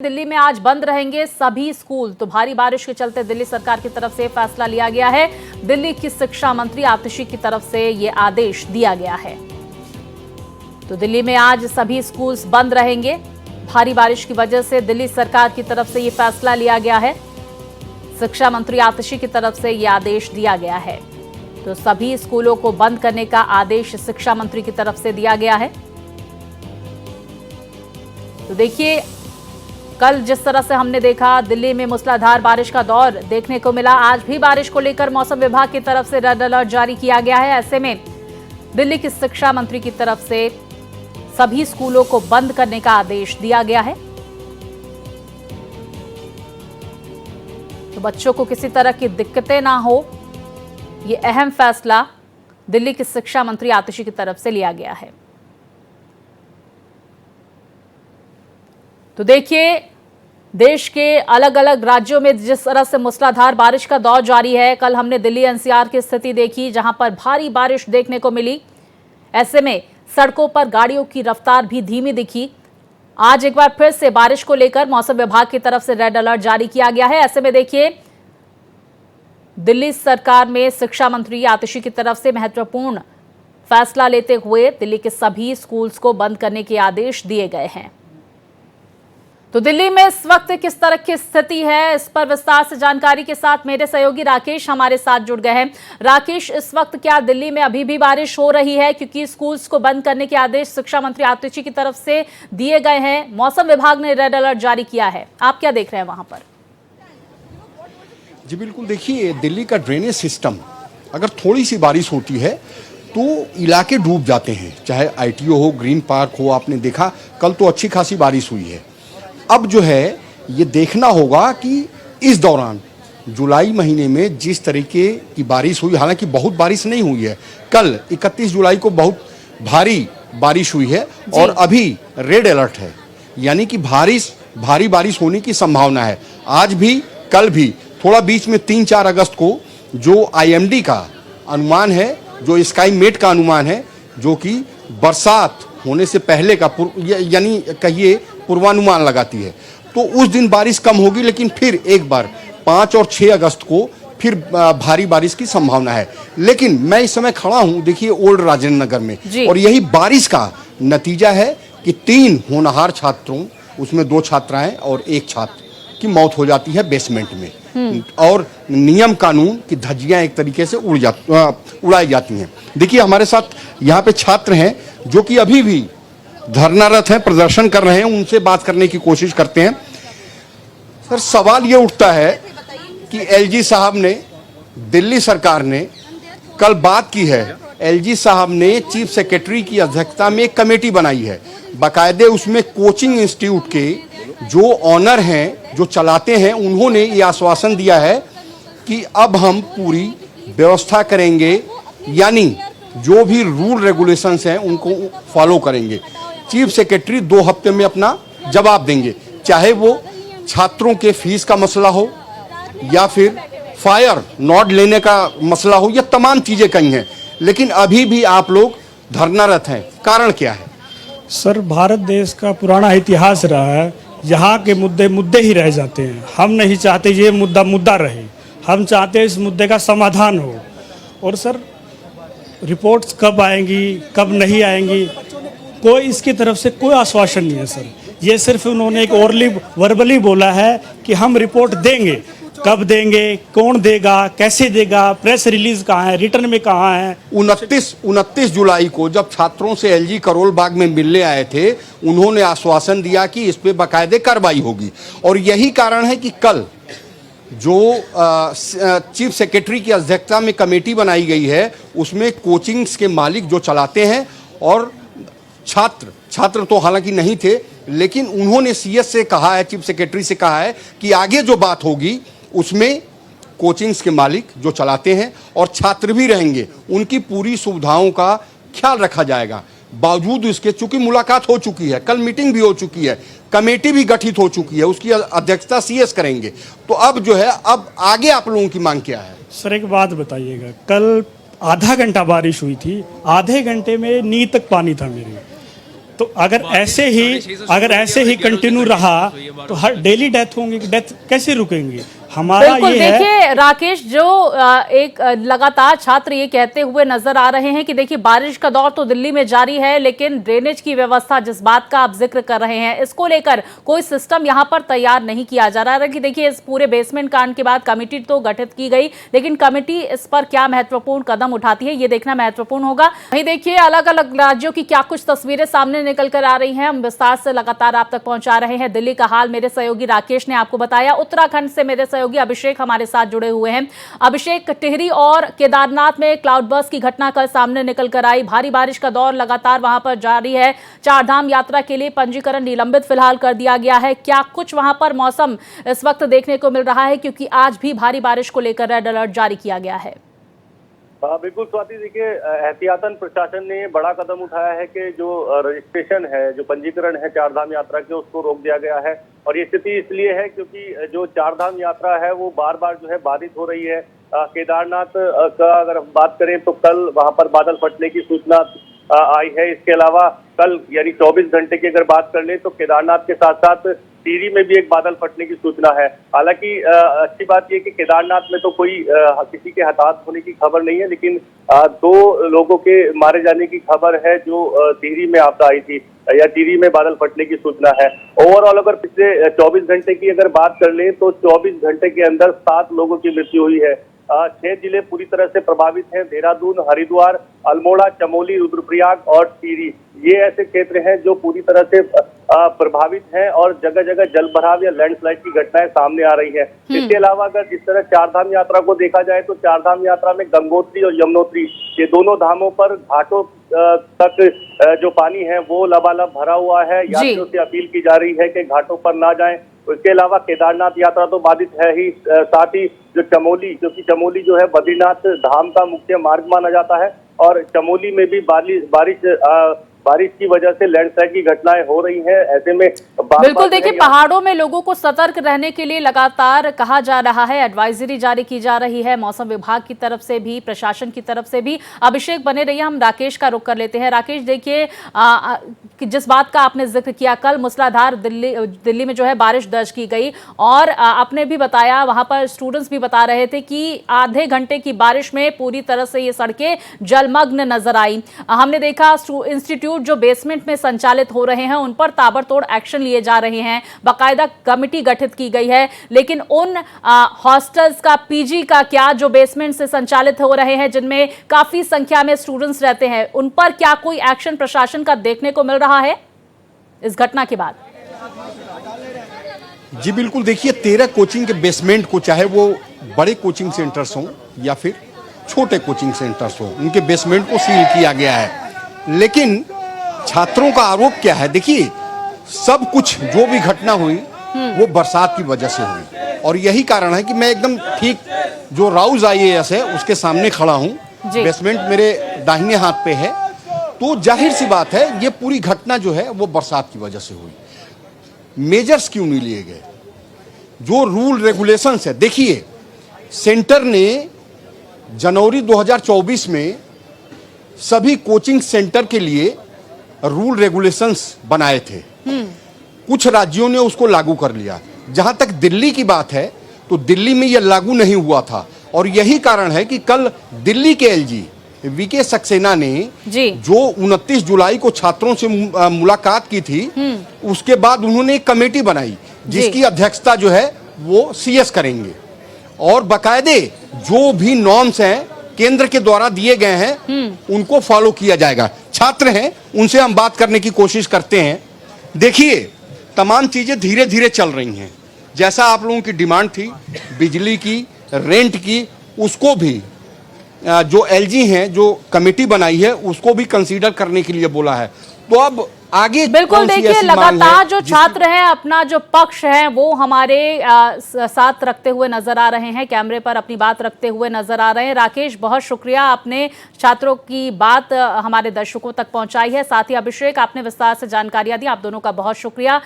दिल्ली में आज बंद रहेंगे सभी स्कूल। तो भारी बारिश के चलते दिल्ली सरकार की तरफ से फैसला लिया गया है। दिल्ली की शिक्षा मंत्री आतिशी की तरफ से ये आदेश दिया गया है। तो दिल्ली में आज सभी स्कूल्स बंद रहेंगे। भारी बारिश की वजह से दिल्ली सरकार की तरफ से ये फैसला लिया गया है। शिक्षा मंत्री आतिशी की तरफ से ये आदेश दिया गया है। तो सभी स्कूलों को बंद करने का आदेश शिक्षा मंत्री की तरफ से दिया गया है। तो देखिए, कल जिस तरह से हमने देखा दिल्ली में मूसलाधार बारिश का दौर देखने को मिला, आज भी बारिश को लेकर मौसम विभाग की तरफ से रेड अलर्ट जारी किया गया है। ऐसे में दिल्ली की शिक्षा मंत्री की तरफ से सभी स्कूलों को बंद करने का आदेश दिया गया है। तो बच्चों को किसी तरह की दिक्कतें ना हो, ये अहम फैसला दिल्ली की शिक्षा मंत्री आतिशी की तरफ से लिया गया है। तो देखिए, देश के अलग अलग राज्यों में जिस तरह से मूसलाधार बारिश का दौर जारी है, कल हमने दिल्ली एनसीआर की स्थिति देखी जहां पर भारी बारिश देखने को मिली। ऐसे में सड़कों पर गाड़ियों की रफ्तार भी धीमी दिखी। आज एक बार फिर से बारिश को लेकर मौसम विभाग की तरफ से रेड अलर्ट जारी किया गया है। ऐसे में देखिए, दिल्ली सरकार में शिक्षा मंत्री आतिशी की तरफ से महत्वपूर्ण फैसला लेते हुए दिल्ली के सभी स्कूल्स को बंद करने के आदेश दिए गए हैं। तो दिल्ली में इस वक्त किस तरह की स्थिति है, इस पर विस्तार से जानकारी के साथ मेरे सहयोगी राकेश हमारे साथ जुड़ गए हैं। राकेश, इस वक्त क्या दिल्ली में अभी भी बारिश हो रही है? क्योंकि स्कूल्स को बंद करने के आदेश शिक्षा मंत्री आतिशी की तरफ से दिए गए हैं, मौसम विभाग ने रेड अलर्ट जारी किया है। आप क्या देख रहे हैं वहां पर? जी बिल्कुल, देखिए, दिल्ली का ड्रेनेज सिस्टम, अगर थोड़ी सी बारिश होती है तो इलाके डूब जाते हैं, चाहे ITO हो, ग्रीन पार्क हो। आपने देखा कल तो अच्छी खासी बारिश हुई है। अब जो है ये देखना होगा कि इस दौरान जुलाई महीने में जिस तरीके की बारिश हुई, हालांकि बहुत बारिश नहीं हुई है, कल 31 जुलाई को बहुत भारी बारिश हुई है और अभी रेड अलर्ट है, यानी कि भारी बारिश होने की संभावना है। आज भी कल भी थोड़ा बीच में 3-4 अगस्त को जो IMD का अनुमान है, जो स्काई मेट का अनुमान है, जो कि बरसात होने से पहले का यानी कहिए पूर्वानुमान लगाती है, तो उस दिन बारिश कम होगी, लेकिन फिर एक बार 5 और 6 अगस्त को फिर भारी बारिश की संभावना है। लेकिन मैं इस समय खड़ा हूं, देखिए, ओल्ड राजेंद्र नगर में, और यही बारिश का नतीजा है कि 3 होनहार छात्रों, उसमें 2 छात्राएं और 1 छात्र की मौत हो जाती है बेसमेंट में, और नियम कानून की धज्जियां एक तरीके से उड़ाई जाती हैं। देखिए, हमारे साथ यहाँ पे छात्र हैं जो कि अभी भी धरनारत हैं, प्रदर्शन कर रहे हैं, उनसे बात करने की कोशिश करते हैं। सर, सवाल ये उठता है कि LG साहब ने, दिल्ली सरकार ने कल बात की है, LG साहब ने चीफ सेक्रेटरी की अध्यक्षता में एक कमेटी बनाई है, बाकायदे उसमें कोचिंग इंस्टीट्यूट के जो ऑनर हैं, जो चलाते हैं, उन्होंने ये आश्वासन दिया है कि अब हम पूरी व्यवस्था करेंगे, यानी जो भी रूल रेगुलेशंस हैं उनको फॉलो करेंगे। चीफ सेक्रेटरी 2 हफ्ते में अपना जवाब देंगे, चाहे वो छात्रों के फीस का मसला हो या फिर फायर नॉट लेने का मसला हो, या तमाम चीजें कही हैं। लेकिन अभी भी आप लोग धरनारत हैं, कारण क्या है? सर, भारत देश का पुराना इतिहास रहा है, यहाँ के मुद्दे ही रह जाते हैं। हम नहीं चाहते ये मुद्दा रहे, हम चाहते हैं इस मुद्दे का समाधान हो। और सर, रिपोर्ट्स कब आएंगी, कब नहीं आएंगी, कोई इसकी तरफ से कोई आश्वासन नहीं है सर। ये सिर्फ उन्होंने एक वर्बली बोला है कि हम रिपोर्ट देंगे। कब देंगे, कौन देगा, कैसे देगा, प्रेस रिलीज कहाँ है, रिटर्न में कहाँ है? 29 जुलाई को जब छात्रों से LG करोल बाग में मिलने आए थे, उन्होंने आश्वासन दिया कि इस पे बाकायदे कार्रवाई होगी। और यही कारण है कि कल जो चीफ सेक्रेटरी की अध्यक्षता में कमेटी बनाई गई है, उसमें कोचिंग्स के मालिक जो चलाते हैं और छात्र तो हालांकि नहीं थे, लेकिन उन्होंने CS से कहा है, चीफ सेक्रेटरी से कहा है कि आगे जो बात होगी उसमें कोचिंग्स के मालिक जो चलाते हैं और छात्र भी रहेंगे, उनकी पूरी सुविधाओं का ख्याल रखा जाएगा। बावजूद इसके, चूंकि मुलाकात हो चुकी है, कल मीटिंग भी हो चुकी है, कमेटी भी गठित हो चुकी है, उसकी अध्यक्षता CS करेंगे, तो अब जो है, अब आगे आप लोगों की मांग क्या है? सर, एक बात बताइएगा, कल आधा घंटा बारिश हुई थी, आधे घंटे में नी तक पानी था मेरे। तो अगर ऐसे ही कंटिन्यू रहा तो हर डेली डेथ होंगी, डेथ कैसे रुकेंगी? हमारा बिल्कुल, ये है। देखिए राकेश, जो एक लगातार छात्र ये कहते हुए नजर आ रहे हैं कि देखिए बारिश का दौर तो दिल्ली में जारी है, लेकिन ड्रेनेज की व्यवस्था जिस बात का आप जिक्र कर रहे हैं, इसको लेकर कोई सिस्टम यहां पर तैयार नहीं किया जा रहा है। कि देखिए इस पूरे बेसमेंट कांड के बाद कमेटी तो गठित की गई, लेकिन कमेटी इस पर क्या महत्वपूर्ण कदम उठाती है ये देखना महत्वपूर्ण होगा। वहीं देखिए अलग अलग राज्यों की क्या कुछ तस्वीरें सामने निकल कर आ रही हैं, हम विस्तार से लगातार आप तक पहुंचा रहे हैं। दिल्ली का हाल मेरे सहयोगी राकेश ने आपको बताया, उत्तराखंड से मेरे सहयोगी अभिषेक हमारे साथ जुड़े हुए हैं। अभिषेक, टिहरी और केदारनाथ में क्लाउड बर्स्ट की घटना कल सामने निकल कर आई, भारी बारिश का दौर लगातार वहां पर जारी है, चारधाम यात्रा के लिए पंजीकरण निलंबित फिलहाल कर दिया गया है। क्या कुछ वहां पर मौसम इस वक्त देखने को मिल रहा है, क्योंकि आज भी भारी बारिश को लेकर रेड अलर्ट जारी किया गया है? बिल्कुल स्वाति, देखिए एहतियातन प्रशासन ने बड़ा कदम उठाया है कि जो रजिस्ट्रेशन है, जो पंजीकरण है चारधाम यात्रा के, उसको रोक दिया गया है। और ये स्थिति इसलिए है क्योंकि जो चारधाम यात्रा है वो बार बार जो है बाधित हो रही है। केदारनाथ का अगर हम बात करें तो कल वहां पर बादल फटने की सूचना आई है। इसके अलावा कल यानी 24 घंटे की अगर बात कर ले तो केदारनाथ के साथ साथ टिहरी में भी एक बादल फटने की सूचना है। हालांकि अच्छी बात यह कि केदारनाथ में तो कोई किसी के हताहत होने की खबर नहीं है, लेकिन 2 लोगों के मारे जाने की खबर है जो टिहरी में आपदा आई थी या टिहरी में बादल फटने की सूचना है। ओवरऑल अगर पिछले 24 घंटे की अगर बात कर लें तो 24 घंटे के अंदर 7 लोगों की मृत्यु हुई है। 6 जिले पूरी तरह से प्रभावित हैं, देहरादून, हरिद्वार, अल्मोड़ा, चमोली, रुद्रप्रयाग और टिहरी। ये ऐसे क्षेत्र हैं जो पूरी तरह से प्रभावित हैं और जगह जगह जलभराव या लैंडस्लाइड की घटनाएं सामने आ रही है। इसके अलावा अगर जिस तरह चारधाम यात्रा को देखा जाए तो चारधाम यात्रा में गंगोत्री और यमुनोत्री, ये दोनों धामों पर घाटों तक जो पानी है वो लबालब भरा हुआ है। यात्रियों से अपील की जा रही है कि घाटों पर ना जाएं। इसके अलावा केदारनाथ यात्रा तो बाधित है ही, साथ ही जो चमोली, क्योंकि चमोली जो है बद्रीनाथ धाम का मुख्य मार्ग माना जाता है और चमोली में भी बारिश की वजह से लैंडस्लाइड की घटनाएं हो रही हैं। ऐसे में बिल्कुल, देखिए पहाड़ों में लोगों को सतर्क रहने के लिए लगातार कहा जा रहा है, एडवाइजरी जारी की जा रही है मौसम विभाग की तरफ से भी, प्रशासन की तरफ से भी। अभिषेक बने रहिए, हम राकेश का रुख कर लेते हैं। राकेश, देखिए जिस बात का आपने जिक्र किया, कल मूसलाधार दिल्ली में जो है बारिश दर्ज की गई और आपने भी बताया, वहां पर स्टूडेंट्स भी बता रहे थे कि आधे घंटे की बारिश में पूरी तरह से ये सड़कें जलमग्न नजर आई। हमने देखा इंस्टीट्यूट जो बेसमेंट में संचालित हो रहे हैं उन पर ताबड़तोड़ एक्शन लिए जा रहे हैं, बाकायदा कमेटी गठित की गई है, लेकिन उन हॉस्टल्स का, पीजी का क्या, जो बेसमेंट से संचालित हो रहे हैं जिनमें काफी संख्या में स्टूडेंट्स रहते हैं, उन पर क्या कोई एक्शन प्रशासन का देखने को मिल रहा है इस घटना के बाद? जी बिल्कुल, देखिए 13 कोचिंग के बेसमेंट को, चाहे वो बड़े कोचिंग सेंटर्स हों या फिर छोटे कोचिंग सेंटर्स हों, उनके बेसमेंट को सील किया गया है। लेकिन छात्रों का आरोप क्या है? देखिए सब कुछ जो भी घटना हुई वो बरसात की वजह से हुई और यही कारण है कि मैं एकदम ठीक जो राउज IAS है उसके सामने खड़ा हूँ। बेसमेंट मेरे दाहिने हाथ पे है, तो जाहिर सी बात है ये पूरी घटना जो है वो बरसात की वजह से हुई। मेजर्स क्यों नहीं लिए गए? जो रूल रेगुलेशंस है, देखिए सेंटर ने जनवरी 2024 में सभी कोचिंग सेंटर के लिए रूल रेगुलेशंस बनाए थे। कुछ राज्यों ने उसको लागू कर लिया। जहां तक दिल्ली की बात है तो दिल्ली में यह लागू नहीं हुआ था और यही कारण है कि कल दिल्ली के LG VK सक्सेना ने जो 29 जुलाई को छात्रों से मुलाकात की थी, उसके बाद उन्होंने एक कमेटी बनाई जिसकी अध्यक्षता जो है वो CS करेंगे और बाकायदे जो भी नॉर्म्स हैं केंद्र के द्वारा दिए गए हैं उनको फॉलो किया जाएगा। छात्र हैं, उनसे हम बात करने की कोशिश करते हैं। देखिए तमाम चीजें धीरे धीरे चल रही हैं, जैसा आप लोगों की डिमांड थी बिजली की, रेंट की, उसको भी जो LG हैं, जो कमेटी बनाई है, उसको भी कंसीडर करने के लिए बोला है। तो अब आगे बिल्कुल देखिए लगातार जो छात्र हैं अपना जो पक्ष है वो हमारे साथ रखते हुए नजर आ रहे हैं, कैमरे पर अपनी बात रखते हुए नजर आ रहे हैं। राकेश, बहुत शुक्रिया, आपने छात्रों की बात हमारे दर्शकों तक पहुंचाई है। साथ ही अभिषेक, आपने विस्तार से जानकारियां दी, आप दोनों का बहुत शुक्रिया।